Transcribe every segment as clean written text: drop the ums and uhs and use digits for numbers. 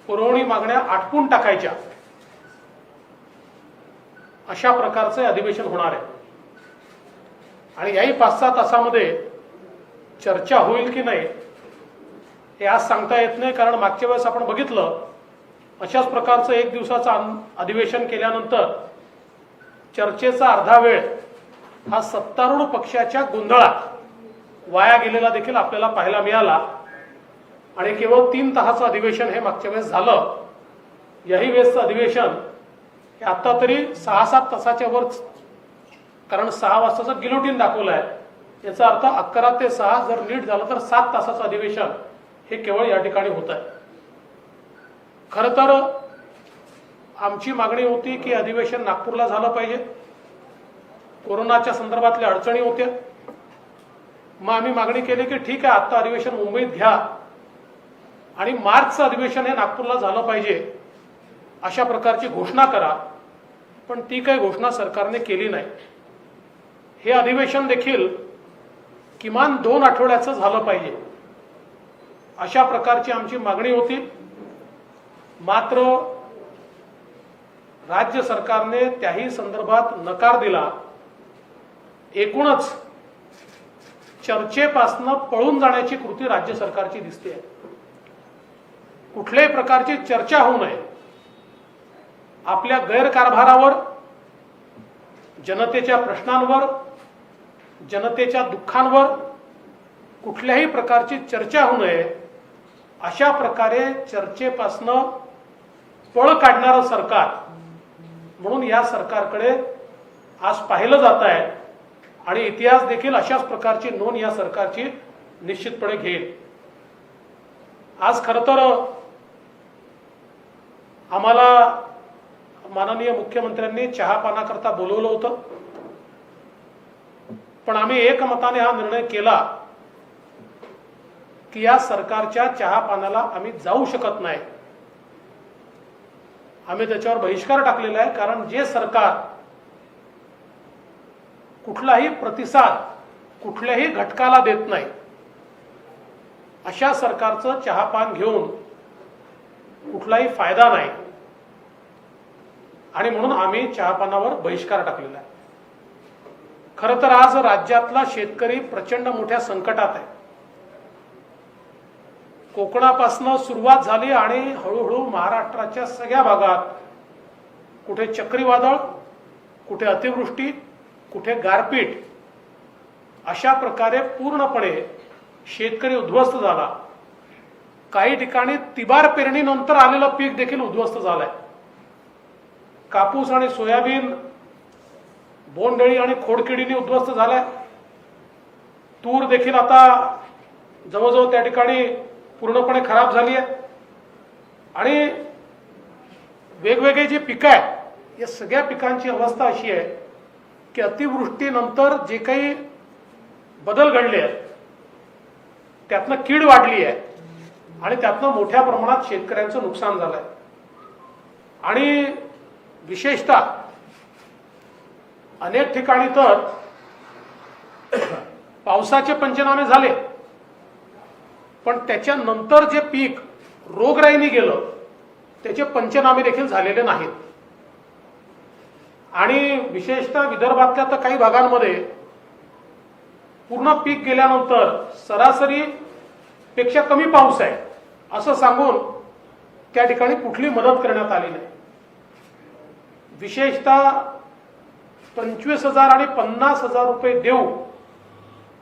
पुरवणी मागण्या आटपून टाकायच्या अशा प्रकारचे अधिवेशन होणार आहे। आणि याही 5-6 तासामध्ये चर्चा होईल की नाही हे आज सांगता येत नाही, कारण मागच्या वेळेस आपण बघितलं अशाच प्रकारचं 1 दिवसाचं अधिवेशन केल्यानंतर चर्चेचा अर्धा वेळ हा सत्तारूढ पक्षाच्या गोंधळात वाया गेलेला देखील आपल्याला पाहायला मिळाला। आणि केवळ 3 तासाचं अधिवेशन हे मागच्या वेळेस झालं। याही वेळेसचं अधिवेशन हे आता तरी 6-7 तासाच्या वर, कारण 6 वाजताचं गिलोटीन दाखवलं आहे, याचा अर्थ 11 ते 6 जर नीट झालं तर 7 तासाचं अधिवेशन हे केवळ या ठिकाणी होत आहे। खरं तर आमची मागणी होती की अधिवेशन नागपूरला झालं पाहिजे, कोरोनाच्या संदर्भातल्या अडचणी होत्या। मग आम्ही मागणी केली की ठीक आहे, आता अधिवेशन मुंबईत घ्या आणि मार्चचं अधिवेशन हे नागपूरला झालं पाहिजे अशा प्रकारची घोषणा करा, पण ती काही घोषणा सरकारने केली नाही। हे अधिवेशन देखील किमान 2 आठवड्याचं झालं पाहिजे अशा प्रकारची आमची मागणी होती। मात्र राज्य सरकारने त्याही संदर्भात नकार दिला। एकूणच चर्चेपासून पळून जाण्याची कृती राज्य सरकारची दिसते। कुठल्याही प्रकारची चर्चा होऊ नये, आपल्या गैरकारभारावर, जनतेच्या प्रश्नांवर, जनतेच्या दुःखांवर कुठल्याही प्रकारची चर्चा होऊ नये अशा प्रकारे चर्चेपासनं पळ काढणारं सरकार म्हणून या सरकारकडे आज पाहिलं जात आहे। आणि इतिहास देखील अशाच प्रकारची नोंद या सरकारची निश्चितपणे घेईल। आज खरं तर आम्हाला माननीय मुख्यमंत्र्यांनी चहापानाकरता बोलवलं होतं, पण आम्ही एकमताने हा निर्णय केला की या सरकारच्या चहापानाला आम्ही जाऊ शकत नाही। आम्ही त्याच्यावर बहिष्कार टाकलेला आहे, कारण जे सरकार कुठलाही प्रतिसाद कुठल्याही घटकाला देत नाही अशा सरकारचं चहापान घेऊन कुठलाही फायदा नाही, आणि म्हणून आम्ही चहापानावर बहिष्कार टाकलेला आहे। खरं तर आज राज्यातला शेतकरी प्रचंड मोठ्या संकटात आहे। कोकणापासून सुरुवात झाली आणि हळूहळू महाराष्ट्राच्या सगळ्या भागात कुठे चक्रीवादळ, कुठे अतिवृष्टी, कुठे गारपीट अशा प्रकारे पूर्णपणे शेतकरी उद्ध्वस्त झाला। काही ठिकाणी तिबार पेरणीनंतर आलेलं पीक देखील उद्ध्वस्त झालंय। कापूस आणि सोयाबीन बोंडअळी आणि खोडकिडीने उद्ध्वस्त झालाय। तूर देखील आता जवळजवळ त्या ठिकाणी पूर्णपणे खराब झाली आहे। आणि वेगवेगळे जे पिकं आहेत या सगळ्या पिकांची अवस्था अशी आहे की अतिवृष्टीनंतर जे काही बदल घडले आहेत त्यातनं कीड वाढली आहे आणि त्यातनं मोठ्या प्रमाणात शेतकऱ्यांचं नुकसान झालंय। आणि विशेषतः अनेक ठिकाणी तर पावसाचे पंचनामे झाले, पण त्याच्यानंतर जे पीक रोगराईने गेलं त्याचे पंचनामे देखील झालेले नाहीत। आणि विशेषतः विदर्भातल्या तर काही भागांमध्ये पूर्ण पीक गेल्यानंतर सरासरी पेक्षा कमी पाऊस आहे असं सांगून त्या ठिकाणी कुठली मदत करण्यात आली नाही। विशेषतः 25,000 आणि 50,000 रुपये देऊ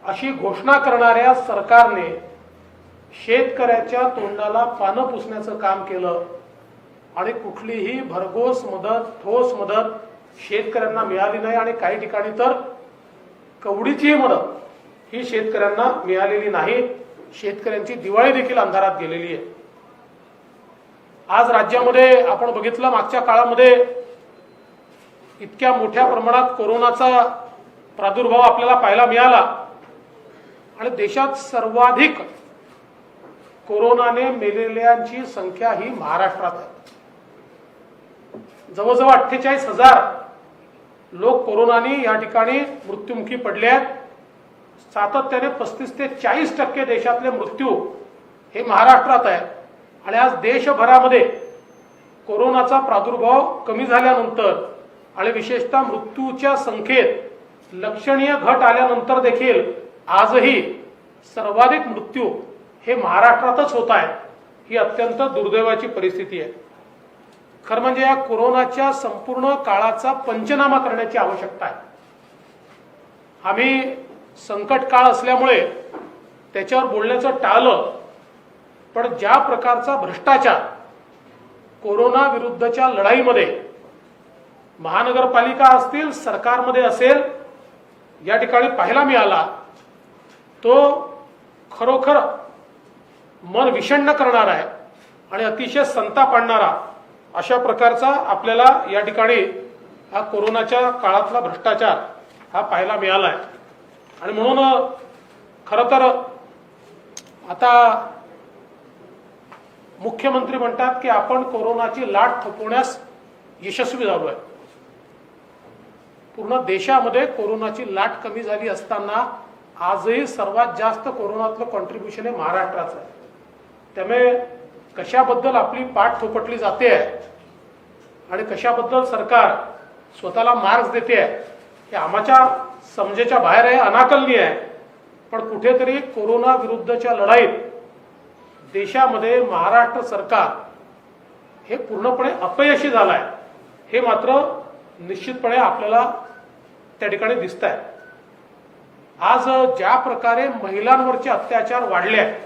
अशी घोषणा करणाऱ्या सरकारने शेतकऱ्याच्या तोंडाला पानं पुसण्याचं काम केलं आणि कुठलीही भरघोस मदत, ठोस मदत शेतकऱ्यांना मिळाली नाही। आणि काही ठिकाणी तर कवडीचीही मदत ही शेतकऱ्यांना मिळालेली नाही। शेतकऱ्यांची दिवाळी देखील अंधारात गेलेली आहे। आज राज्यामध्ये आपण बघितलं मागच्या काळामध्ये इतक्या मोठ्या प्रमाणात कोरोनाचा प्रादुर्भाव आपल्याला पाहायला मिळाला आणि देशात सर्वाधिक कोरोनाने मेलेल्यांची संख्या ही महाराष्ट्रात आहे। जवळजवळ 48,000 लोक कोरोनाने या ठिकाणी मृत्युमुखी पडले आहेत। सातत्याने 35 ते 40% देशातले मृत्यू हे महाराष्ट्रात आहे आणि आज देशभरामध्ये कोरोनाचा प्रादुर्भाव कमी झाल्यानंतर आणि विशेषतः मृत्यूच्या संख्येत लक्षणीय घट आल्यानंतर देखील आजही सर्वाधिक मृत्यू हे महाराष्ट्रातच होत आहेत. ही अत्यंत दुर्दैवाची परिस्थिती आहे. खरं म्हणजे या कोरोनाच्या संपूर्ण काळाचा पंचनामा करण्याची आवश्यकता आहे. आम्ही संकट काळ असल्यामुळे त्याच्यावर बोलण्याचं टाळलं, पण ज्या प्रकारचा भ्रष्टाचार कोरोना विरुद्धच्या लढाईमध्ये महानगरपालिका असतील, सरकारमध्ये असेल, या ठिकाणी पाहायला मिळाला, तो खरोखर मन विषण्ण करणारा आहे आणि अतिशय संताप आणणारा अशा प्रकारचा आपल्याला या ठिकाणी हा कोरोनाच्या काळातला भ्रष्टाचार हा पाहायला मिळाला आहे. आणि म्हणून खरं तर आता मुख्यमंत्री म्हणतात की आपण कोरोनाची लाट थोपवण्यास यशस्वी झालो आहे. पूर्ण देशामध्ये कोरोनाची लाट कमी झाली असताना आजही सर्वात जास्त कोरोनातलं कॉन्ट्रीब्युशन हे महाराष्ट्राचं आहे. त्यामुळे कशाबद्दल आपली पाठ थोपटली जाते आहे आणि कशाबद्दल सरकार स्वतःला मार्क्स देते आहे हे आम्हाच्या समजेच्या बाहेर आहे, अनाकलनीय आहे. पण कुठेतरी कोरोना विरुद्धच्या लढाईत देशामध्ये महाराष्ट्र सरकार हे पूर्णपणे अपयशी झालं आहे, हे मात्र निश्चितपणे आपल्याला त्या ठिकाणी दिसत आहे. आज ज्या प्रकारे महिलांवरचे अत्याचार वाढले आहेत,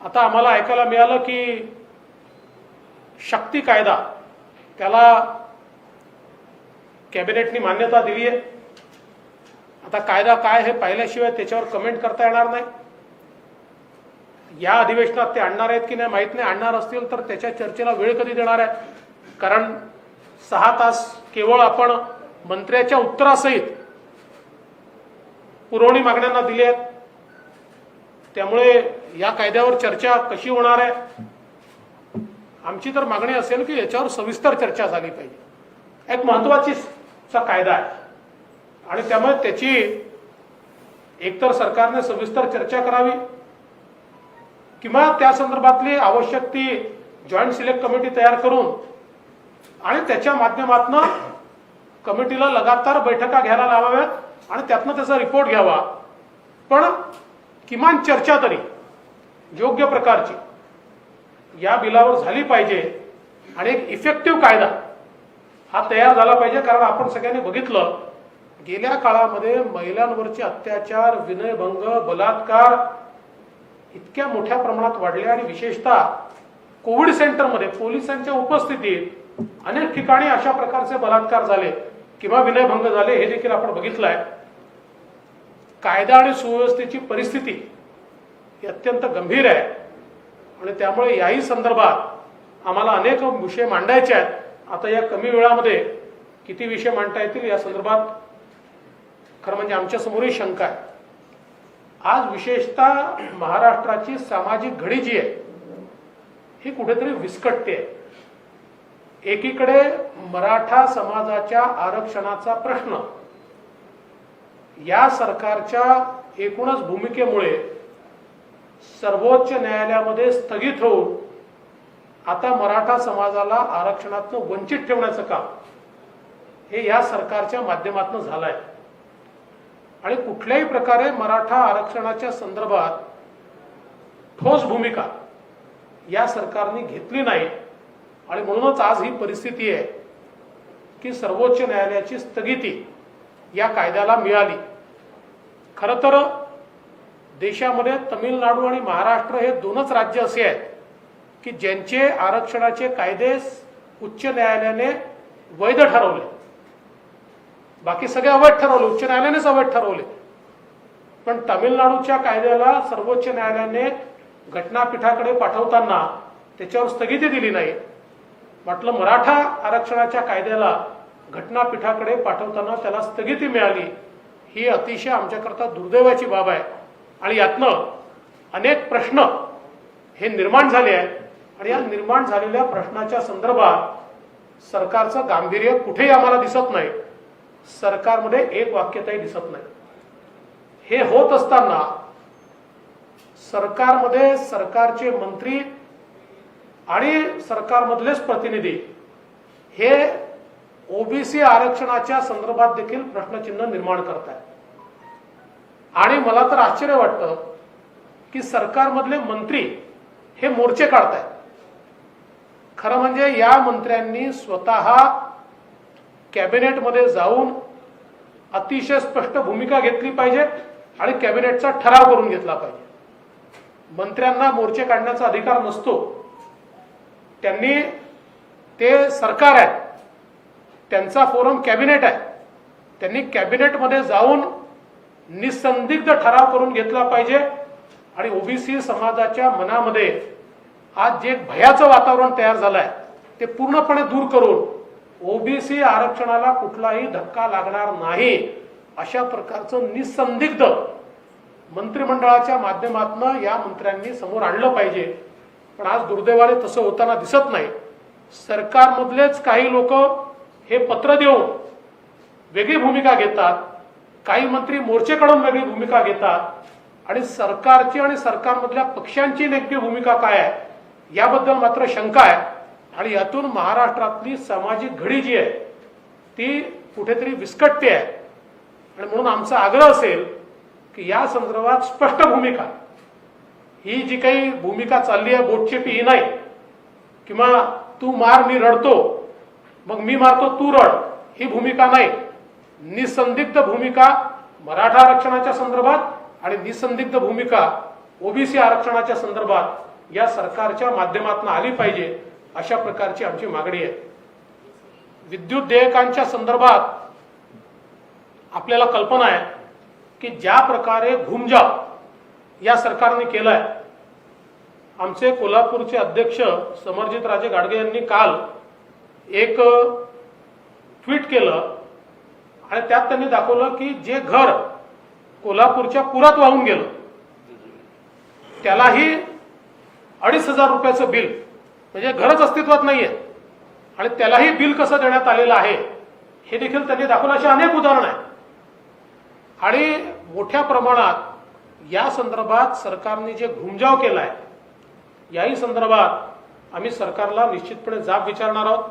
आता आम्हाला ऐकायला मिळालं की शक्ती कायदा त्याला कॅबिनेटनी मान्यता दिली आहे. आता कायदा काय हे पाहिल्याशिवाय त्याच्यावर कमेंट करता येणार नाही. या अधिवेशनात ते आणणार आहेत की नाही माहित नाही. आणणार असतील तर त्याच्या चर्चेला वेळ कधी देणार आहे? कारण 6 तास केवळ आपण मंत्र्याच्या उत्तरासहित पुरवणी मागण्यांना दिली आहेत. त्यामुळे या कायद्यावर चर्चा कशी होणार आहे? आमची तर मागणी असेल की याच्यावर सविस्तर चर्चा झाली पाहिजे. एक महत्वाचा कायदा आहे आणि त्यामुळे त्याची एकतर सरकारने सविस्तर चर्चा करावी किंवा त्या संदर्भातली आवश्यक ती जॉईंट सिलेक्ट कमिटी तयार करून आणि त्याच्या माध्यमातून कमिटीला लगातार बैठका घ्यायला लावाव्यात आणि त्यातनं त्याचा रिपोर्ट घ्यावा. पण किमान चर्चा तरी योग्य प्रकारची या बिलावर झाली पाहिजे आणि एक इफेक्टिव्ह कायदा हा तयार झाला पाहिजे. कारण आपण सगळ्यांनी बघितलं गेल्या काळामध्ये महिलांवरचे अत्याचार, विनयभंग, बलात्कार इतक्या मोठ्या प्रमाणात वाढले आणि विशेषतः कोविड सेंटरमध्ये पोलिसांच्या उपस्थितीत अनेक ठिकाणी अशा प्रकारचे बलात्कार झाले किंवा विनयभंग झाले, हे देखील आपण बघितलंय. कायदा आणि सुव्यवस्थेची परिस्थिती ही अत्यंत गंभीर आहे आणि त्यामुळे याही संदर्भात आम्हाला अनेक विषय मांडायचे आहेत. आता या कमी वेळामध्ये किती विषय मांडता येतील या संदर्भात खरं म्हणजे आमच्या समोरही शंका आहे. आज विशेषतः महाराष्ट्राची सामाजिक घडी जी आहे ही कुठेतरी विस्कटते. एकीकडे मराठा समाजाच्या आरक्षणाचा प्रश्न या सरकारच्या एकूणच भूमिकेमुळे सर्वोच्च न्यायालयामध्ये स्थगित होऊन आता मराठा समाजाला आरक्षणातून वंचित ठेवण्याचं काम हे या सरकारच्या माध्यमातून झालं आहे. आणि कुठल्याही प्रकारे मराठा आरक्षणाच्या संदर्भात ठोस भूमिका या सरकारने घेतली नाही आणि म्हणूनच आज ही परिस्थिती आहे की सर्वोच्च न्यायालयाची स्थगिती या कायद्याला मिळाली. खरं तर देशामध्ये तमिळनाडू आणि महाराष्ट्र हे दोनच राज्य असे आहेत की ज्यांचे आरक्षणाचे कायदे उच्च न्यायालयाने वैध ठरवले. बाकी सगळे अवैध ठरवले, उच्च न्यायालयानेच अवैध ठरवले. पण तमिळनाडूच्या कायद्याला सर्वोच्च न्यायालयाने घटनापीठाकडे पाठवताना त्याच्यावर स्थगिती दिली नाही. म्हटलं मराठा आरक्षणाच्या कायद्याला घटनापीठाकडे पाठवताना त्याला स्थगिती मिळाली. ही अतिशय आमच्याकरता दुर्दैवाची बाब आहे आणि यातनं अनेक प्रश्न हे निर्माण झाले आहेत आणि या निर्माण झालेल्या प्रश्नाच्या संदर्भात सरकारचं गांभीर्य कुठेही आम्हाला दिसत नाही. सरकारमध्ये एक वाक्यताही दिसत नाही. हे होत असताना सरकारमध्ये सरकारचे मंत्री आणि सरकारमधलेच प्रतिनिधी हे ओबीसी आरक्षणाच्या संदर्भात देखील प्रश्नचिन्ह निर्माण करतात. आणि मला तर आश्चर्य वाटतं की सरकारमधले मंत्री हे मोर्चे काढतायत. खरं म्हणजे या मंत्र्यांनी स्वतः कॅबिनेटमध्ये जाऊन अतिशय स्पष्ट भूमिका घेतली पाहिजे आणि कॅबिनेटचा ठराव करून घेतला पाहिजे. मंत्र्यांना मोर्चे काढण्याचा अधिकार नसतो. त्यांनी ते सरकार आहे, त्यांचा फोरम कॅबिनेट आहे, त्यांनी कॅबिनेटमध्ये जाऊन निसंदिग्ध ठराव करून घेतला पाहिजे. आणि ओबीसी समाजाच्या मनामध्ये आज जे भयाचं वातावरण तयार झालंय ते पूर्णपणे दूर करून ओबीसी आरक्षणाला कुठलाही धक्का लागणार नाही अशा प्रकारचं निसंदिग्ध मंत्रिमंडळाच्या माध्यमातून या मंत्र्यांनी समोर आणलं पाहिजे. पण आज दुर्दैवाने तसं होताना दिसत नाही. सरकारमधलेच काही लोक हे पत्र देऊन वेगळी भूमिका घेतात, काही मंत्री मोर्चे काढून वेगळी भूमिका घेतात आणि सरकारची आणि सरकारमधल्या पक्षांची नेमकी भूमिका काय आहे याबद्दल मात्र शंका आहे. आणि यातून महाराष्ट्रातली सामाजिक घडी जी आहे ती कुठेतरी विस्कटते आहे. आणि म्हणून आमचा आग्रह असेल की या संदर्भात स्पष्ट भूमिका, ही जी काही भूमिका चालली आहे बोटचेपी ही नाही, किंवा तू मार मी रडतो मग मी मारतो तू रड, ही भूमिका नाही. निसंदिग्ध भूमिका मराठा आरक्षणाच्या संदर्भात आणि निसंदिग्ध भूमिका ओबीसी आरक्षणाच्या संदर्भात या सरकारच्या माध्यमातून आली पाहिजे अशा प्रकारची आमची मागणी आहे. विद्युत देयकांच्या संदर्भात आपल्याला कल्पना आहे की ज्या प्रकारे घुमजाव या सरकारने केलाय, आमचे कोल्हापूरचे अध्यक्ष समरजितराजे गाडगे यांनी काल एक ट्विट केलं आणि त्यात त्यांनी दाखवलं की जे घर कोल्हापूरच्या पुरात वाहून गेलं त्यालाही 2,500 रुपयाचं बिल, म्हणजे घरच अस्तित्वात नाहीये आणि त्यालाही बिल कसं देण्यात आलेलं आहे हे देखील त्यांनी दाखवलं. अशी अनेक उदाहरणं आहेत. आणि मोठ्या प्रमाणात या संदर्भात सरकारने जे घुमजाव केलाय याही संदर्भात आम्ही सरकारला निश्चितपणे जाब विचारणार आहोत.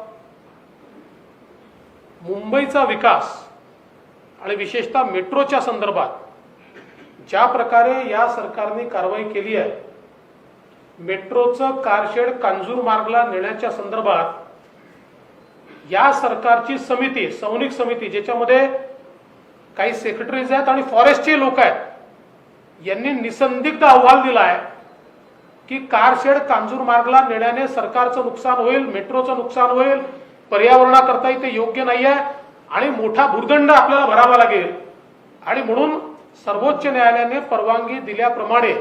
मुंबईचा विकास आणि विशेषतः मेट्रोच्या संदर्भात ज्या प्रकारे या सरकारने कारवाई केली आहे, मेट्रोचं कारशेड कांजूरमार्गला नेण्याच्या संदर्भात या सरकारची समिती, सौनिक समिती, ज्याच्यामध्ये काही सेक्रेटरीज आहेत आणि फॉरेस्टचे लोक आहेत, यांनी निसंदिग्ध अहवाल दिलाय की कारशेड कांजूरमार्गला नेण्याने सरकारचं नुकसान होईल, मेट्रोचं नुकसान होईल, पर्यावरणाकरता ते योग्य नाही आहे आणि मोठा भूर्दंड आपल्याला भरावा लागेल. आणि म्हणून सर्वोच्च न्यायालयाने परवानगी दिल्याप्रमाणे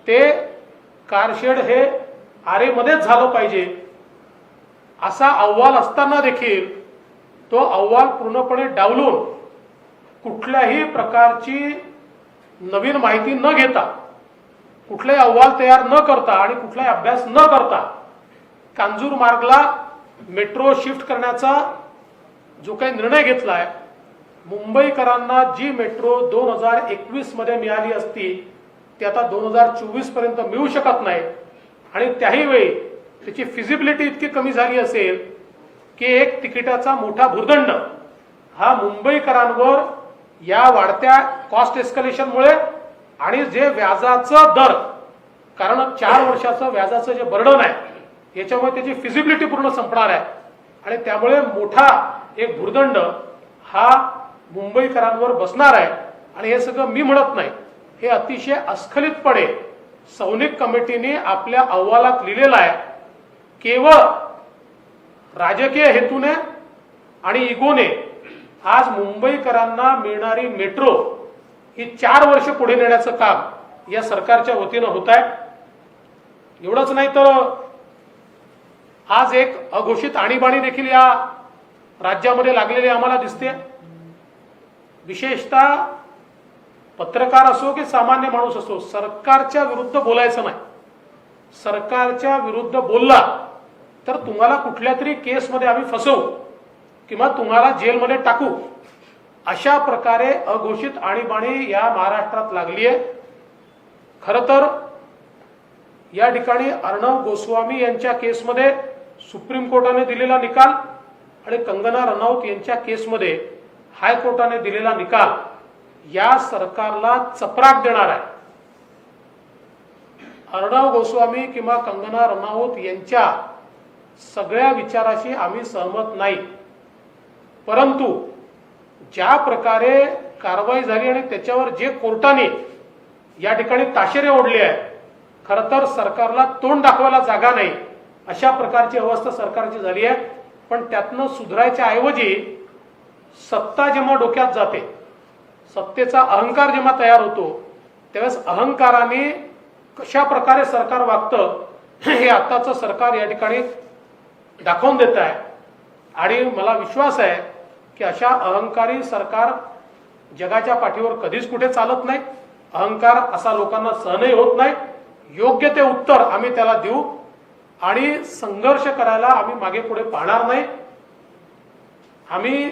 ते कारशेड हे आरेमध्येच झालं पाहिजे असा अहवाल असताना देखील तो अहवाल पूर्णपणे डावलून कुठल्याही प्रकारची नवीन माहिती न घेता, कुठलाही अहवाल तयार न करता आणि कुठलाही अभ्यास न करता कांजूरमार्गला मेट्रो शिफ्ट करण्याचा जो काही निर्णय घेतलाय, मुंबईकरांना जी मेट्रो 2021 मध्ये मिळाली असती ती आता 2024 पर्यंत मिळू शकत नाही. आणि त्याही वेळी त्याची फिजिबिलिटी इतकी कमी झाली असेल की एक तिकिटाचा मोठा भूर्दंड हा मुंबईकरांवर या वाढत्या कॉस्ट एस्कलेशनमुळे आणि जे व्याजाचं दर, कारण 4 वर्षाचं व्याजाचं जे बर्डन आहे याच्यामुळे त्याची फिजिबिलिटी पूर्ण संपणार आहे आणि त्यामुळे मोठा एक भूर्दंड हा मुंबईकरांवर बसणार आहे. आणि हे सगळं मी म्हणत नाही, हे अतिशय अस्खलितपणे सौनिक कमिटीने आपल्या अहवालात लिहिलेलं आहे. केवळ राजकीय हेतूने आणि इगोने आज मुंबईकरांना मिळणारी मेट्रो ही 4 वर्ष पुढे नेण्याचं काम या सरकारच्या वतीनं होत आहे. एवढंच नाही तर आज एक अघोषित आणीबाणी देखील या राज्यामध्ये लागलेली आम्हाला दिसते. विशेषतः पत्रकार असो की सामान्य माणूस असो, सरकारच्या विरुद्ध बोलायचं नाही. सरकारच्या विरुद्ध बोलला तर तुम्हाला कुठल्या तरी केसमध्ये आम्ही फसवू किंवा तुम्हाला जेलमध्ये टाकू, अशा प्रकारे अघोषित आणीबाणी या महाराष्ट्रात लागली आहे. खरं तर या ठिकाणी अर्णव गोस्वामी यांच्या केसमध्ये सुप्रीम कोर्टाने दिलेला निकाल आणि कंगना रनौत यांच्या केसमध्ये हायकोर्टाने दिलेला निकाल या सरकारला चपराक देणार आहे. अर्णव गोस्वामी किंवा कंगना रनौत यांच्या सगळ्या विचाराशी आम्ही सहमत नाही, परंतु ज्या प्रकारे कारवाई झाली आणि त्याच्यावर जे कोर्टाने या ठिकाणी ताशेरे ओढले आहे, खरं तर सरकारला तोंड दाखवायला जागा नाही अशा प्रकारची अवस्था सरकारची झाली आहे. पण त्यातनं सुधारायच्या ऐवजी सत्ता जेव्हा डोक्यात जाते, सत्तेचा अहंकार जेव्हा तयार होतो, त्यावेळेस अहंकाराने कशा प्रकारे सरकार वागतं हे आताचं सरकार या ठिकाणी दाखवून देत आहे. आणि मला विश्वास आहे की अशा अहंकारी सरकार जगाच्या पाठीवर कधीच कुठे चालत नाही. अहंकार असा लोकांना सहनही होत नाही. योग्य ते उत्तर आम्ही त्याला देऊ आणि संघर्ष करायला आम्ही मागे पुढे पाहणार नाही. आम्ही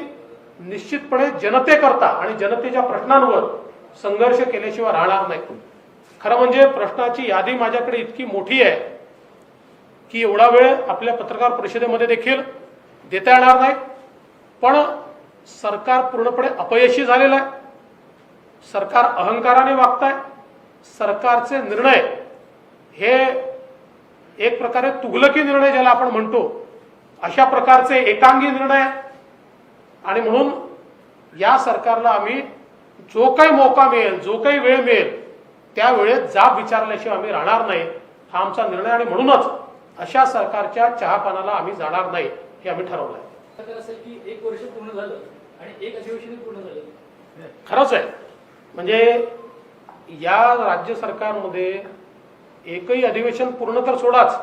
निश्चितपणे जनतेकरता आणि जनतेच्या प्रश्नांवर संघर्ष केल्याशिवाय राहणार नाही. खरं म्हणजे प्रश्नाची यादी माझ्याकडे इतकी मोठी आहे की एवढा वेळ आपल्या पत्रकार परिषदेमध्ये देखील देता येणार नाही. पण सरकार पूर्णपणे अपयशी झालेलं आहे. सरकार अहंकाराने वागत आहे. सरकारचे निर्णय हे एक प्रकारे तुघलकी निर्णय ज्याला आपण म्हणतो अशा प्रकारचे एकांगी निर्णय. आणि म्हणून या सरकारला आम्ही जो काही मौका मिळेल, जो काही वेळ मिळेल त्या वेळेत जाब विचारल्याशिवाय आम्ही राहणार नाही, हा आमचा निर्णय. आणि म्हणूनच अशा सरकारच्या चहापानाला आम्ही जाणार नाही हे आम्ही ठरवलं आहे. असेल की 1 वर्ष पूर्ण झालं आणि 1 अधिवेशन पूर्ण झालं. खरंच आहे. म्हणजे या राज्य सरकारमध्ये एकही अधिवेशन पूर्ण तर सोडाच,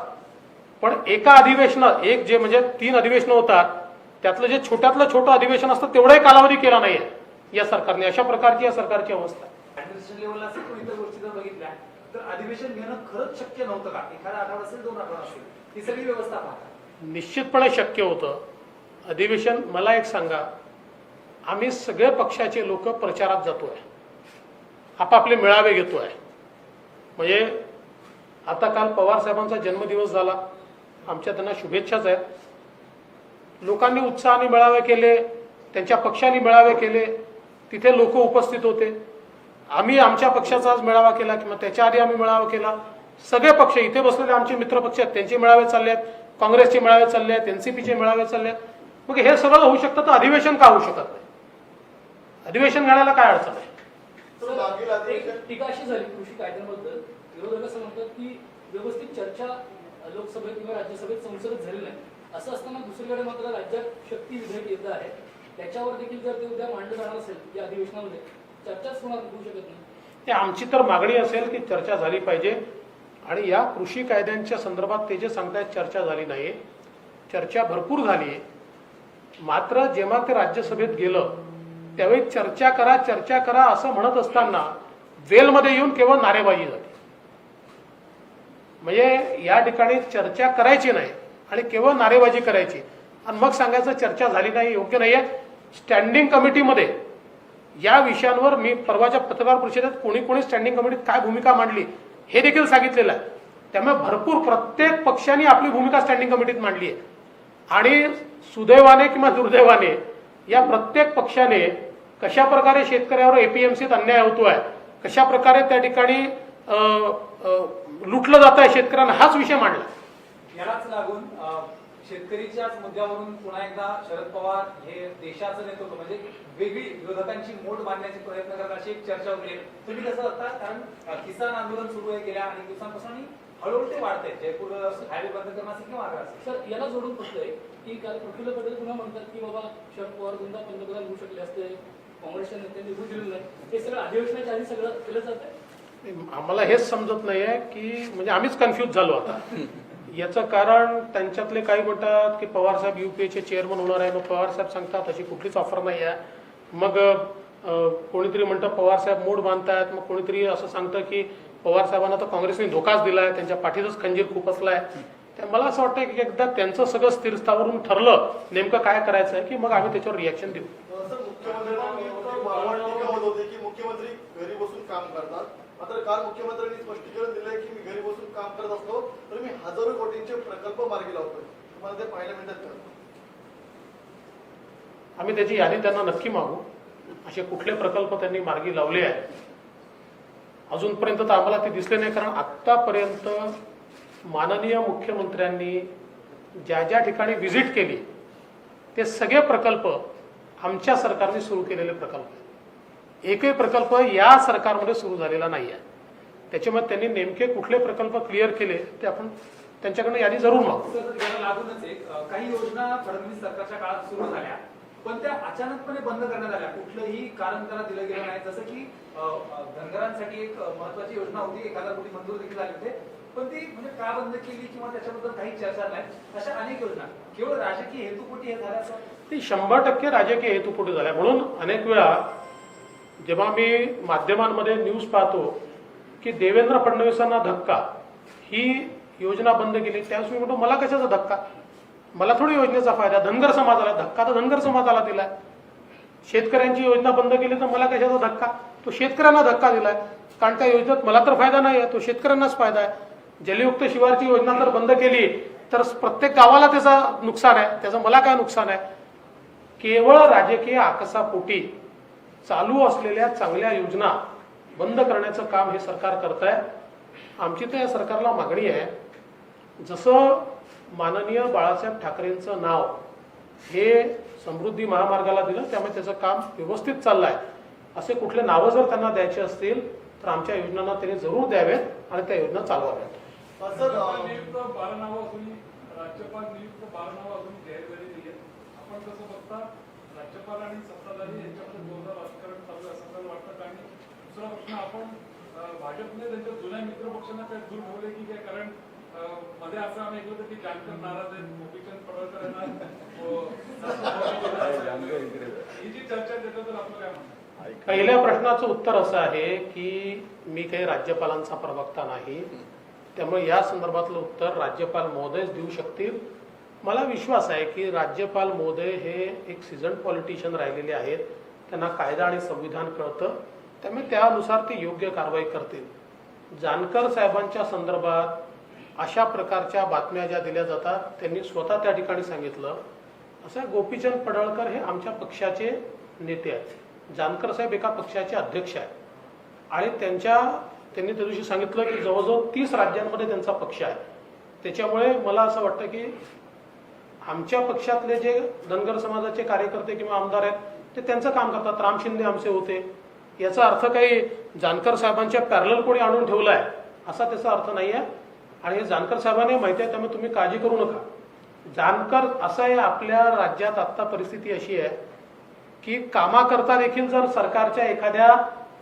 पण एका अधिवेशनात एक जे म्हणजे 3 अधिवेशनं होतात त्यातलं जे छोट्यातलं छोटं अधिवेशन असतं तेवढाही कालावधी केला नाहीये या सरकारने. अशा प्रकारची या सरकारची अवस्था आहे. ऍडमिनिस्ट्रेशन लेवलला असेल पण इतर गोष्टी जर बघितल्या तर अधिवेशन घेणं खरंच शक्य नव्हतं का? एखादा आठवडा असेल, 2 आठवडा असेल, ही सगळी व्यवस्था पाहता निश्चितपणे शक्य होतं अधिवेशन. मला एक सांगा, आम्ही सगळे पक्षाचे लोक प्रचारात जातोय, आपापले मेळावे घेतोय. म्हणजे आता काल पवार साहेबांचा जन्मदिवस झाला, आमच्या त्यांना शुभेच्छाच आहेत. लोकांनी उत्साहाने मेळावे केले, त्यांच्या पक्षाने मेळावे केले, तिथे लोक उपस्थित होते. आम्ही आमच्या पक्षाचा आज मेळावा केला किंवा त्याच्या आधी आम्ही मेळावा केला. सगळे पक्ष इथे बसलेले आमचे मित्र पक्ष आहेत, त्यांचे मेळावे चालले आहेत, काँग्रेसचे मेळावे चालले आहेत, एनसीपीचे मेळावे चालले आहेत. मग हे सगळं होऊ शकतं तर अधिवेशन का होऊ शकत नाही? अधिवेशन घालायला काय अडचण आहे? टीका अशी झाली कृषी कायद्यांबद्दल, विरोधक असं म्हणतात की व्यवस्थित चर्चा लोकसभेत किंवा राज्यसभेत संसदेत झाली नाही. असं असताना दुसरीकडे मात्र राज्यात शक्ती विधेयक येत आहे, त्याच्यावर देखील जर ते उद्या मांडलं जाणार असेल या अधिवेशनामध्ये चर्चाच होऊ शकत नाही. हे आमची तर मागणी असेल की चर्चा झाली पाहिजे. आणि या कृषी कायद्यांच्या संदर्भात ते जे सांगतायत चर्चा झाली नाही, चर्चा भरपूर झाली आहे. मात्र जेव्हा ते राज्यसभेत गेलं त्यावेळी चर्चा करा चर्चा करा असं म्हणत असताना वेलमध्ये येऊन केवळ नारेबाजी झाली. म्हणजे या ठिकाणी चर्चा करायची नाही आणि केवळ नारेबाजी करायची आणि मग सांगायचं चर्चा झाली नाही, योग्य नाहीये. स्टँडिंग कमिटीमध्ये या विषयांवर मी परवाच्या पत्रकार परिषदेत कोणी स्टँडिंग कमिटीत काय भूमिका मांडली हे देखील सांगितलेलं आहे. त्यामुळे भरपूर प्रत्येक पक्षाने आपली भूमिका स्टँडिंग कमिटीत मांडली आहे. आणि सुदैवाने किंवा दुर्दैवाने या प्रत्येक पक्षाने कशा प्रकारे शेतकऱ्यावर एपीएमसीत अन्याय होतोय, कशा प्रकारे त्या ठिकाणी लुटलं जात आहे शेतकऱ्यांना, हाच विषय मांडला. यालाच लागून शेतकरीच्याच मुद्द्यावरून पुन्हा एकदा शरद पवार हे देशाचं नेतृत्व म्हणजे वेगळी विरोधकांची मोड बांधण्याचे प्रयत्न करत अशी एक चर्चा होती. तुम्ही कसं होता? कारण किसान आंदोलन सुरू आहे गेल्या अनेक दिवसांपासून आणि हळूहळू ते वाढत आहे. जयपूर हायवे बंद करणं असेल किंवा आग्रा असेल. सर, याला जोडून फक्त की काल प्रफुल्ल पटेल पुन्हा म्हणतात की बाबा शरद पवार दोनदा पंतप्रधान होऊ शकले असते, काँग्रेसच्या नेत्यांनी होऊ दिलेलं नाही. हे सगळं अधिवेशनाच्या आधी सगळं केलं जात आहे. आम्हाला हेच समजत नाहीये की म्हणजे आम्हीच कन्फ्यूज झालो आता. याचं कारण त्यांच्यातले काही म्हणतात की पवार साहेब युपीएचे चेअरमन होणार आहे, मग पवार साहेब सांगतात अशी कुठलीच ऑफर नाही आहे. मग कोणीतरी म्हणतं पवार साहेब मूड बांधतायत, मग कोणीतरी असं सांगतं की पवार साहेबांना तर काँग्रेसने धोकाच दिलाय, त्यांच्या पाठीतच खंजीर खुपसलाय. तर मला असं वाटतं की एकदा त्यांचं सगळं स्थिरस्थावरून ठरलं नेमकं काय करायचं आहे की मग आम्ही त्याच्यावर रिॲक्शन देऊ. मुख्यमंत्री घरी बसून काम करतात, मात्र काल मुख्यमंत्र्यांनी स्पष्टीकरण दिलंय की मी घरी बसून काम करत असतो तर मी हजारो कोटींचे प्रकल्प मार्गी लावतोय. तुम्हाला ते पाहायला मिळतात का? आम्ही त्याची यादी त्यांना नक्की मागू. असे कुठले प्रकल्प त्यांनी मार्गी लावले आहेत अजूनपर्यंत तर आम्हाला ते दिसले नाही, कारण आत्तापर्यंत माननीय मुख्यमंत्र्यांनी ज्या ज्या ठिकाणी व्हिजिट केली ते सगळे प्रकल्प आमच्या सरकारने सुरू केलेले प्रकल्प आहेत. एकही प्रकल्प या सरकारमध्ये सुरू झालेला नाही आहे. त्याच्यामुळे त्यांनी नेमके कुठले प्रकल्प क्लिअर केले ते आपण त्यांच्याकडनं यादी जरूर मागू. सर, याला लागूनच काही योजना फडणवीस सरकारच्या काळात सुरू झाल्या पण त्या अचानकपणे बंद करण्यात आल्या. कुठलंही कारण त्याला दिलं गेलं नाही. जसं की धनगरांसाठी एक महत्वाची योजना होती, 1,000 कोटी मंजूर देखील झाले होते, पण ती म्हणजे का बंद केली किंवा त्याच्याबद्दल काही चर्चा नाही. अशा अनेक योजना केवळ राजकीय हेतूपोटी हे झाल्या असं ती 100% राजकीय हेतूपोटी झाल्या. म्हणून अनेक वेळा जेव्हा मी माध्यमांमध्ये न्यूज पाहतो की देवेंद्र फडणवीसांना धक्का, ही योजना बंद केली, त्यावेळेस मी म्हणतो मला कशाचा धक्का, मला थोडी योजनेचा फायदा. धनगर समाजाला धक्का तर धनगर समाजाला दिलाय. शेतकऱ्यांची योजना बंद केली तर मला कशाचा धक्का, तो शेतकऱ्यांना धक्का दिलाय. कारण त्या योजनेत मला तर फायदा नाही आहे, तो शेतकऱ्यांनाच फायदा आहे. जलयुक्त शिवारची योजना जर बंद केली तर प्रत्येक गावाला त्याचा नुकसान आहे, त्याचं मला काय नुकसान आहे. केवळ राजकीय आकसापोटी चालू असलेल्या चांगल्या योजना बंद करण्याचं काम हे सरकार करत आहे. आमची तर या सरकारला मागणी आहे, जसं माननीय बाळासाहेब ठाकरेंचं नाव हे समृद्धी महामार्गाला दिलं त्यामुळे त्याचं काम व्यवस्थित चाललं आहे, असे कुठले नावं जर त्यांना द्यायचे असतील तर आमच्या योजनांना त्यांनी जरूर द्यावेत आणि त्या योजना चालवाव्यात. सर, नियुक्त 12 नावं असूनही राज्यपाल नियुक्त 12 नावं अजून जाहीर झाली नाहीये. आपण कसं बघता राज्यपाल आणि सत्ताधारी यांच्यामध्ये जोरदार राजकारण चालू आहे असं आपल्याला वाटतं. आणि दुसरा प्रश्न, आपण भाजपने त्यांच्या जुन्या मित्र पक्षांना काय दूर ठेवले की काय, कारण मध्ये असं आम्ही ऐकलं होतं की जानकर नाराज आहेत, गोपीचंद पडळकर यांना ही जी चर्चा आहे त्याच्याबद्दल आपलं काय म्हणणं? पहिल्या प्रश्नाचं उत्तर असं आहे की मी काही राज्यपालांचा प्रवक्ता नाही, त्यामुळे या संदर्भातलं उत्तर राज्यपाल महोदयच देऊ शकतील. मला विश्वास आहे की राज्यपाल महोदय हे एक सीझन पॉलिटिशियन राहिलेले आहेत, त्यांना कायदा आणि संविधान कळतं, त्यामुळे त्यानुसार ते योग्य कारवाई करतील. जानकर साहेबांच्या संदर्भात अशा प्रकारच्या बातम्या ज्या दिल्या जातात त्यांनी स्वतः त्या ठिकाणी सांगितलं असं, गोपीचंद पडळकर हे आमच्या पक्षाचे नेते आहेत, जानकर साहेब एका पक्षाचे अध्यक्ष आहेत आणि त्यांनी त्या दिवशी सांगितलं की जवळजवळ 30 राज्यांमध्ये त्यांचा पक्ष आहे. त्याच्यामुळे मला असं वाटतं की आमच्या पक्षातले जे धनगर समाजाचे कार्यकर्ते किंवा आमदार आहेत ते त्यांचं काम करतात. राम शिंदे आमचे होते, याचा अर्थ काही जानकर साहेबांच्या पॅरलल कोणी आणून ठेवला आहे असा त्याचा अर्थ नाही आहे. आणि हे जानकर साहेबांनी माहिती आहे, त्यामुळे तुम्ही काळजी करू नका. जानकर असं आहे, आपल्या राज्यात आत्ता परिस्थिती अशी आहे की कामाकरता देखील जर सरकारच्या एखाद्या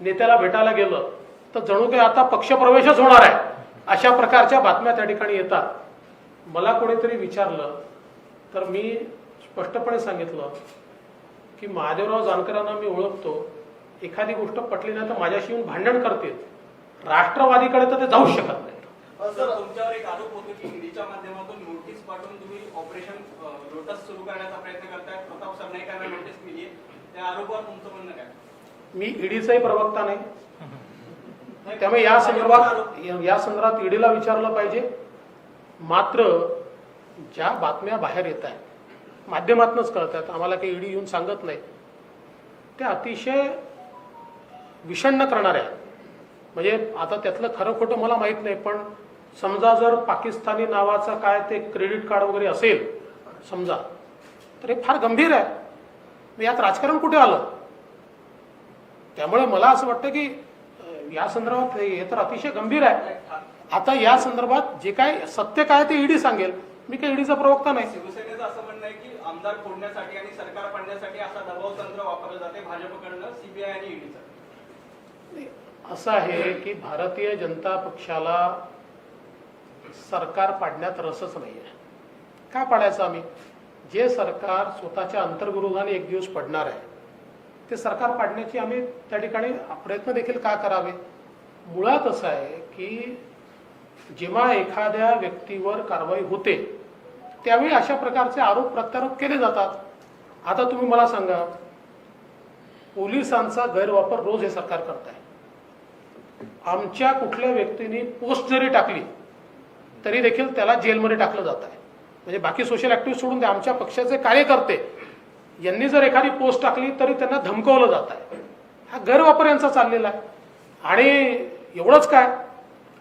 नेत्याला भेटायला गेलं तर जणू काही आता पक्षप्रवेशच होणार आहे अशा प्रकारच्या बातम्या त्या ठिकाणी येतात. मला कोणीतरी विचारलं तर मी स्पष्टपणे सांगितलं की महादेवराव जानकरांना मी ओळखतो, एखादी गोष्ट पटली नाही तर माझ्याशी येऊन भांडण करतील, राष्ट्रवादीकडे तर ते जाऊच शकत नाही. सर, तुमच्यावर एक आरोप होतो की ईडीच्या माध्यमातून नोटीस पाठवून तुम्ही ऑपरेशन लोटस सुरू करण्याचा प्रयत्न करताय, प्रताप सरनाईकांना नोटीस मिळली, त्या आरोपावर तुमचं म्हणणं काय? मी ईडीचाही प्रवक्ता नाही, त्यामुळे या संदर्भात ईडीला विचारलं पाहिजे. मात्र ज्या बातम्या बाहेर येत आहेत माध्यमातूनच कळतात, आम्हाला काही ईडी येऊन सांगत नाही, त्या अतिशय विषण्ण करणाऱ्या आहेत. म्हणजे आता त्यातलं खरं खोटं मला माहित नाही, पण समजा जर पाकिस्तानी नावाचं काय ते क्रेडिट कार्ड वगैरे असेल समजा, तर हे फार गंभीर आहे. यात राजकारण कुठे आलं? त्यामुळे मला असं वाटतं की या संदर्भात हे तर अतिशय गंभीर आहे. आता या संदर्भात जे काय सत्य काय ते ईडी सांगेल, मी काही ईडीचा प्रवक्ता नाही. शिवसेनेचं असं म्हणणं आहे की आमदार फोडण्यासाठी आणि सरकार पाडण्यासाठी असा दबाव तंत्र वापरलं जाते भाजपकडनं, सीबीआय आणि ईडीचं. असं आहे की भारतीय जनता पक्षाला सरकार पाडण्यात रसच नाही आहे. का पाडायचं आम्ही? जे सरकार स्वतःच्या अंतर्विरोधाने एक दिवस पडणार आहे ते सरकार पाडण्याची आम्ही त्या ठिकाणी प्रयत्न देखील का करावे? मुळात असं आहे की जेव्हा एखाद्या व्यक्तीवर कारवाई होते त्यावेळी अशा प्रकारचे आरोप प्रत्यारोप केले जातात. आता तुम्ही मला सांगा, पोलिसांचा गैरवापर रोज हे सरकार करत आहे. आमच्या कुठल्या व्यक्तीने पोस्ट जरी टाकली तरी देखील त्याला जेलमध्ये टाकलं जात आहे. म्हणजे बाकी सोशल ऍक्टिव्हिस्ट सोडून द्या, आमच्या पक्षाचे कार्यकर्ते यांनी जर एखादी पोस्ट टाकली तरी त्यांना धमकवलं जात आहे. हा गैरवापर यांचा चाललेला आहे. आणि एवढंच काय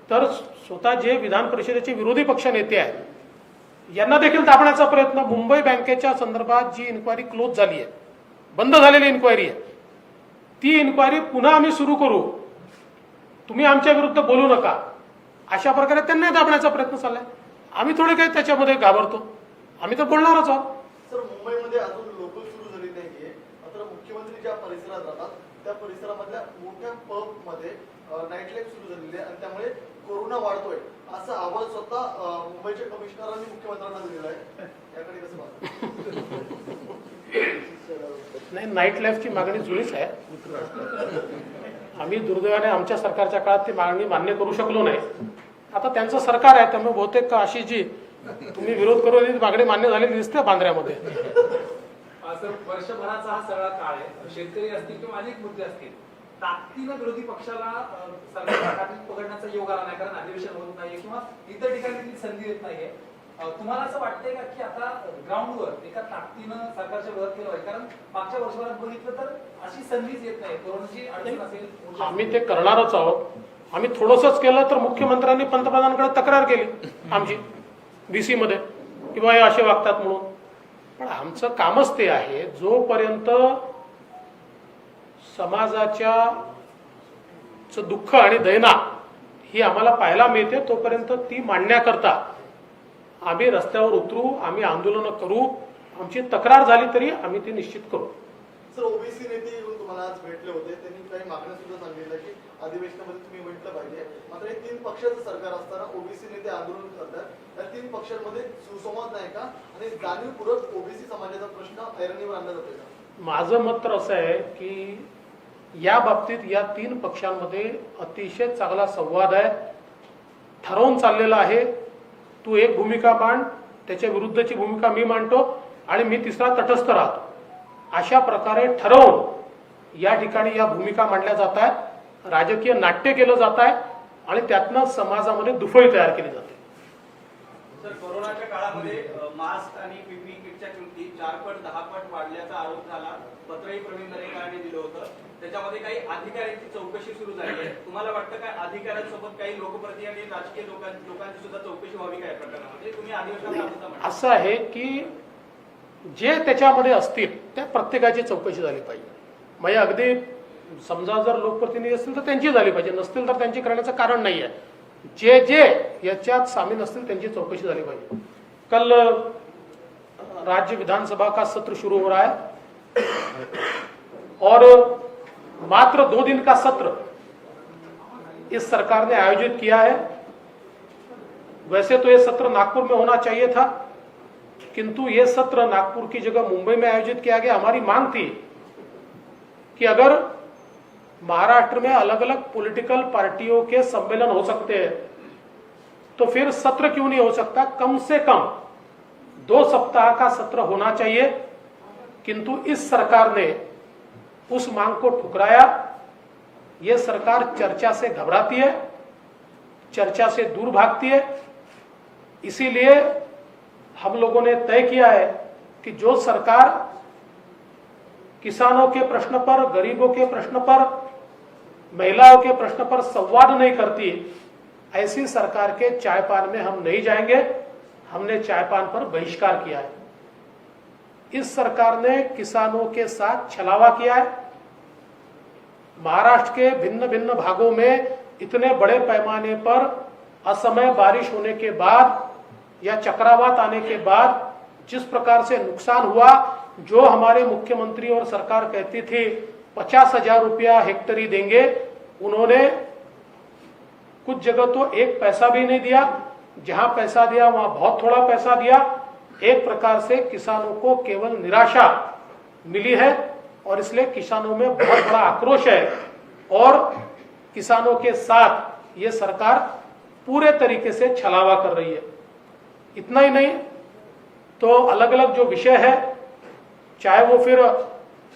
तर स्वतः जे विधान परिषदेचे विरोधी पक्ष नेते आहेत यांना देखील दाबण्याचा प्रयत्न. मुंबई बँकेच्या संदर्भात जी इन्क्वायरी क्लोज झाली आहे, बंद झालेली इन्क्वायरी आहे, ती इन्क्वायरी पुन्हा आम्ही सुरू करू, तुम्ही आमच्या विरुद्ध बोलू नका, अशा प्रकारे त्यांना दाबण्याचा प्रयत्न चाललाय. आम्ही थोडे काही त्याच्यामध्ये घाबरतो, आम्ही तर बोलणारच आहोत. सर, मुंबईमध्ये अजून लोकल सुरू झाली नाहीये, मात्र मुख्यमंत्री ज्या परिसरात राहतात त्या परिसरामधल्या मोठ्या पब मध्ये नाईट लाईफ सुरू झालेली आहे आणि त्यामुळे कोरोना वाढतोय असा आवाज स्वतः मुंबईच्या कमिशनरांनी मुख्यमंत्र्यांना दिलेला आहे. याकडे कसं पाहता? नाही, नाईट लाईफची मागणी जुनीच आहे. आम्ही दुर्दैवाने आमच्या सरकारच्या काळात ती मागणी मान्य करू शकलो नाही. आता त्यांचं सरकार आहे त्यामुळे बहुतेक अशी जी तुम्ही विरोध करून ती मागणी मान्य झालेली दिसते बांद्र्यामध्ये. सर, वर्षभराचा हा सगळा काळ आहे. शेतकरी असतील किंवा अनेक मुद्दे असतील, ताकदीनं विरोधी पक्षाला सरकारच्या हातात पकडण्याचा योग आला नाही, कारण अधिवेशन होत नाहीये किंवा इतर ठिकाणी ती संधी येत नाहीये. तुम्हाला असं वाटतंय का की आता ग्राउंडवर एका ताकदीनं सरकारच्या विरोधात केलं पाहिजे? कारण मागच्या वर्षभरात बघितलं तर अशी संधीच येत नाही. कोरोनाची अडचण असेल, आम्ही ते करणारच आहोत. आम्ही थोडंसंच केलं तर मुख्यमंत्र्यांनी पंतप्रधानांकडे तक्रार केली आमची बीसी मध्ये की बा हे असे वागतात म्हणून. पण आमचं कामच ते आहे, जोपर्यंत समाजाच्या दुःख आणि दैना ही आम्हाला पाहायला मिळते तोपर्यंत ती मांडण्याकरता आम्ही रस्त्यावर उतरू, आम्ही आंदोलनं करू, आमची तक्रार झाली तरी आम्ही ती निश्चित करू. सर, ओबीसी नेते येऊन तुम्हाला आज भेटले होते, त्यांनी काही मागण्या सुद्धा सांगितल्या की अधिवेशनामध्ये तुम्ही म्हटलं पाहिजे. मात्र हे 3 पक्षाचं सरकार असताना ओबीसी नेते आंदोलन करतात, त्या 3 पक्षांमध्ये सुसंवाद नाही का आणि जाणीवपूर्वक ओबीसी समाजाचा प्रश्न ऐरणीवर आणला जातोय का? माझं मत तर असं आहे की या बाबतीत या 3 पक्षांमध्ये अतिशय चांगला संवाद आहे, ठरवून चाललेला आहे. तू एक भूमिका मांड, त्याच्या विरुद्धची भूमिका मी मांडतो आणि मी तिसरा तटस्थ राहतो, अशा प्रकारे ठरवून या ठिकाणी या भूमिका मांडल्या जात आहेत. राजकीय नाट्य केलं जात आहे आणि त्यातनं समाजामध्ये दुफळी तयार केली जाते. सर, कोरोनाच्या काळामध्ये मास्क आणि पीपीई किटच्या किमती 4 पट 10 पट वाढल्याचा आरोप झाला. पत्रही प्रवीण दरेकरांनी दिलं होतं. त्याच्यामध्ये काही अधिकाऱ्यांची चौकशी सुरू झाली आहे. तुम्हाला वाटतं काय अधिकाऱ्यांसोबत काही लोकप्रतिनिधी आणि राजकीय लोकांची सुद्धा चौकशी व्हावी काय प्रकरणामध्ये? तुम्ही अधिवेशनात असं आहे की जे त्याच्यामध्ये असतील त्या प्रत्येकाची चौकशी झाली पाहिजे. म्हणजे अगदी समजा जर लोकप्रतिनिधी असतील तर त्यांची झाली पाहिजे, नसतील तर त्यांची करण्याचं कारण नाही आहे. जे जे याच्यात सामील असतील त्यांची चौकशी झाली पाहिजे. कल राज्य विधानसभा का सत्र शुरू हो रहा है और मात्र 2 दिन का सत्र इस सरकार ने आयोजित किया है. वैसे तो ये सत्र नागपुर में होना चाहिए था, किंतु ये सत्र नागपुर की जगह मुंबई में आयोजित किया गया. हमारी मांग थी कि अगर महाराष्ट्र में अलग अलग पॉलिटिकल पार्टियों के सम्मेलन हो सकते हैं तो फिर सत्र क्यों नहीं हो सकता? कम से कम 2 सप्ताह का सत्र होना चाहिए. किंतु इस सरकार ने उस मांग को ठुकराया. ये सरकार चर्चा से घबराती है, चर्चा से दूर भागती है. इसीलिए हम लोगों ने तय किया है कि जो सरकार किसानों के प्रश्न पर, गरीबों के प्रश्न पर, महिलाओं के प्रश्न पर संवाद नहीं करती, ऐसी सरकार के चायपान में हम नहीं जाएंगे. हमने चायपान पर बहिष्कार किया है. इस सरकार ने किसानों के साथ छलावा किया है. महाराष्ट्र के भिन्न भिन्न भागों में इतने बड़े पैमाने पर असमय बारिश होने के बाद या चक्रवात आने के बाद जिस प्रकार से नुकसान हुआ, जो हमारे मुख्यमंत्री और सरकार कहती थी 50,000 रुपया हेक्टरी देंगे, उन्होंने कुछ जगह तो 1 पैसा भी नहीं दिया. जहां पैसा दिया वहां बहुत थोड़ा पैसा दिया. एक प्रकार से किसानों को केवल निराशा मिली है और इसलिए किसानों में बहुत बड़ा आक्रोश है और किसानों के साथ ये सरकार पूरे तरीके से छलावा कर रही है. इतना ही नहीं तो अलग अलग जो विषय है, चाहे वो फिर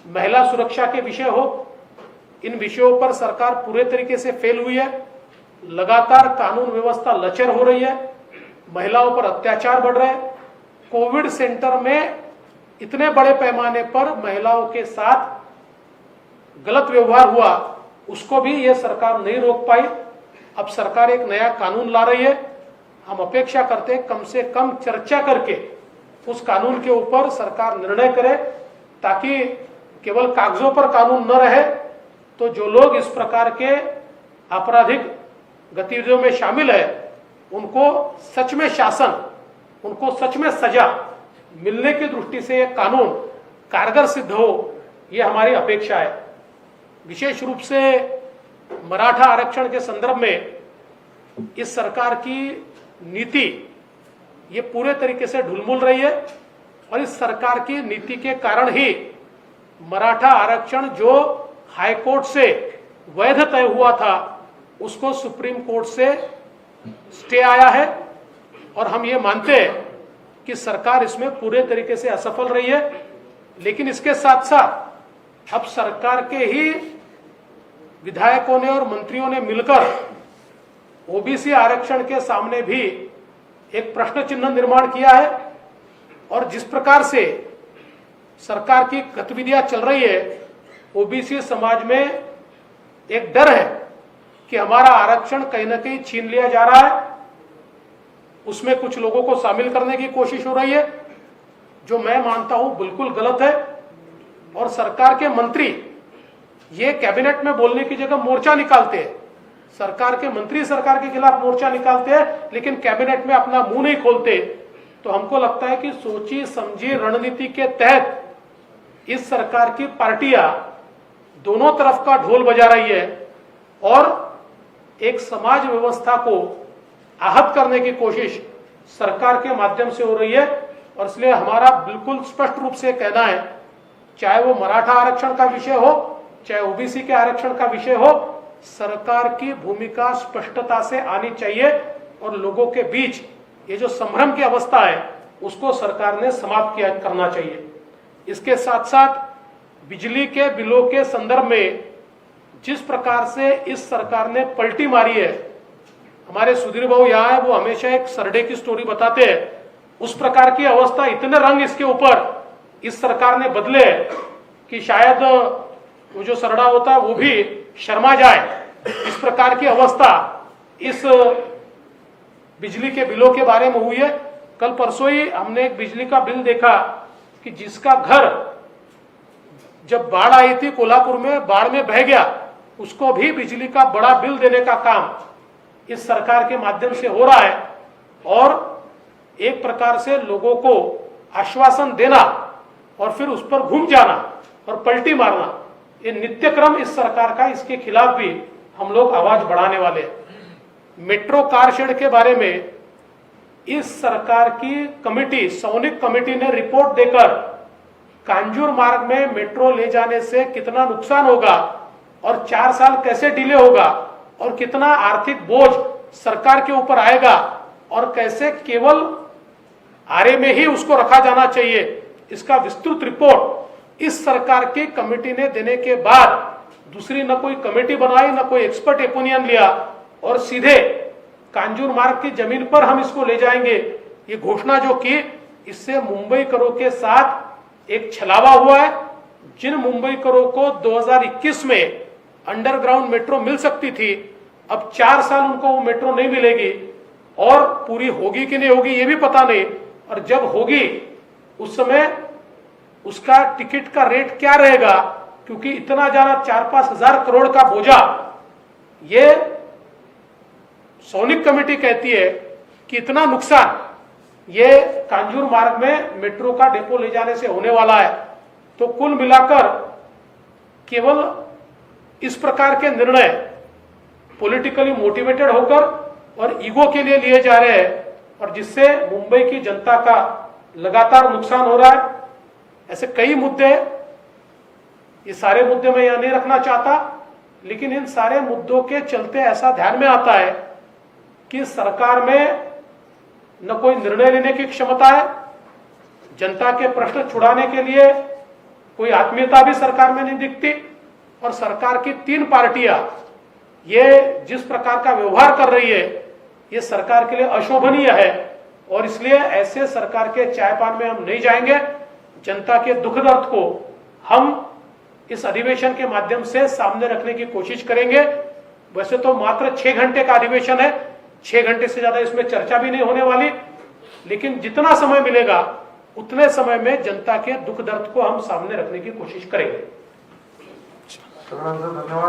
महिला सुरक्षा के विषय हो, इन विषयों पर सरकार पूरे तरीके से फेल हुई है. लगातार कानून व्यवस्था लचर हो रही है. महिलाओं पर अत्याचार बढ़ रहे हैं। कोविड सेंटर में इतने बड़े पैमाने पर महिलाओं के साथ गलत व्यवहार हुआ, उसको भी ये सरकार नहीं रोक पाई। अब सरकार एक नया कानून ला रही है। हम अपेक्षा करते हैं कम से कम चर्चा करके उस कानून के ऊपर सरकार निर्णय करे, ताकि केवल कागजों पर कानून न रहे तो जो लोग इस प्रकार के आपराधिक गतिविधियों में शामिल है उनको सच में शासन, उनको सच में सजा मिलने की दृष्टि से यह कानून कारगर सिद्ध हो, ये हमारी अपेक्षा है। विशेष रूप से मराठा आरक्षण के संदर्भ में इस सरकार की नीति ये पूरे तरीके से ढुलमुल रही है और इस सरकार की नीति के कारण ही मराठा आरक्षण जो हाई कोर्ट से वैध तय हुआ था उसको सुप्रीम कोर्ट से स्टे आया है और हम ये मानते हैं कि सरकार इसमें पूरे तरीके से असफल रही है। लेकिन इसके साथ साथ अब सरकार के ही विधायकों ने और मंत्रियों ने मिलकर ओबीसी आरक्षण के सामने भी एक प्रश्न चिन्ह निर्माण किया है और जिस प्रकार से सरकार की गतिविधियां चल रही है, ओबीसी समाज में एक डर है कि हमारा आरक्षण कहीं ना कहीं छीन लिया जा रहा है। उसमें कुछ लोगों को शामिल करने की कोशिश हो रही है, जो मैं मानता हूं बिल्कुल गलत है। और सरकार के मंत्री ये कैबिनेट में बोलने की जगह मोर्चा निकालते हैं, सरकार के मंत्री सरकार के खिलाफ मोर्चा निकालते हैं, लेकिन कैबिनेट में अपना मुंह नहीं खोलते। तो हमको लगता है कि सोची समझी रणनीति के तहत इस सरकार की पार्टियां दोनों तरफ का ढोल बजा रही है और एक समाज व्यवस्था को आहत करने की कोशिश सरकार के माध्यम से हो रही है। और इसलिए हमारा बिल्कुल स्पष्ट रूप से कहना है, चाहे वो मराठा आरक्षण का विषय हो, चाहे ओबीसी के आरक्षण का विषय हो, सरकार की भूमिका स्पष्टता से आनी चाहिए और लोगों के बीच ये जो संभ्रम की अवस्था है उसको सरकार ने समाप्त करना चाहिए। इसके साथ साथ बिजली के बिलों के संदर्भ में जिस प्रकार से इस सरकार ने पलटी मारी है, हमारे सुधीर बाबू यहाँ है, वो हमेशा एक सरडे की स्टोरी बताते हैं। उस प्रकार की अवस्था, इतने रंग इसके ऊपर इस सरकार ने बदले कि शायद वो जो सरडा होता है वो भी शर्मा जाए। इस प्रकार की अवस्था इस बिजली के बिलों के बारे में हुई है। कल परसों ही हमने एक बिजली का बिल देखा कि जिसका घर जब बाढ़ आई थी कोल्हापुर में, बाढ़ में बह गया, उसको भी बिजली का बड़ा बिल देने का काम इस सरकार के माध्यम से हो रहा है। और एक प्रकार से लोगों को आश्वासन देना और फिर उस पर घूम जाना और पलटी मारना, ये नित्य क्रम इस सरकार का, इसके खिलाफ भी हम लोग आवाज बढ़ाने वाले हैं। मेट्रो कार शेड के बारे में इस सरकार की कमेटी, सौनिक कमेटी ने रिपोर्ट देकर कांजूर मार्ग में मेट्रो ले जाने से कितना नुकसान होगा और 4 साल कैसे डिले होगा और कितना आर्थिक बोझ सरकार के ऊपर आएगा और कैसे केवल आरे में ही उसको रखा जाना चाहिए, इसका विस्तृत रिपोर्ट इस सरकार की कमेटी ने देने के बाद दूसरी न कोई कमेटी बनाई, न कोई एक्सपर्ट ओपिनियन लिया और सीधे कांजूर मार्ग की जमीन पर हम इसको ले जाएंगे, ये घोषणा जो की, इससे मुंबई करों के साथ एक छलावा हुआ है। जिन मुंबई करों को 2021 में अंडरग्राउंड मेट्रो मिल सकती थी, अब 4 साल उनको वो मेट्रो नहीं मिलेगी और पूरी होगी कि नहीं होगी ये भी पता नहीं। और जब होगी उस समय उसका टिकट का रेट क्या रहेगा, क्योंकि इतना ज्यादा 4-5 हजार करोड़ का बोझा, ये सौनिक कमेटी कहती है कि इतना नुकसान ये कांजूर मार्ग में मेट्रो का डिपो ले जाने से होने वाला है। तो कुल मिलाकर केवल इस प्रकार के निर्णय पॉलिटिकली मोटिवेटेड होकर और ईगो के लिए लिए जा रहे हैं और जिससे मुंबई की जनता का लगातार नुकसान हो रहा है। ऐसे कई मुद्दे, ये सारे मुद्दे मैं यहां नहीं रखना चाहता, लेकिन इन सारे मुद्दों के चलते ऐसा ध्यान में आता है कि सरकार में न कोई निर्णय लेने की क्षमता है, जनता के प्रश्न छुड़ाने के लिए कोई आत्मीयता भी सरकार में नहीं दिखती और सरकार की 3 पार्टियां ये जिस प्रकार का व्यवहार कर रही है, ये सरकार के लिए अशोभनीय है और इसलिए ऐसे सरकार के चाय पान में हम नहीं जाएंगे। जनता के दुख दर्द को हम इस अधिवेशन के माध्यम से सामने रखने की कोशिश करेंगे। वैसे तो मात्र 6 घंटे का अधिवेशन है, 6 घंटे से ज्यादा इसमें चर्चा भी नहीं होने वाली, लेकिन जितना समय मिलेगा उतने समय में जनता के दुख दर्द को हम सामने रखने की कोशिश करेंगे। धन्यवाद।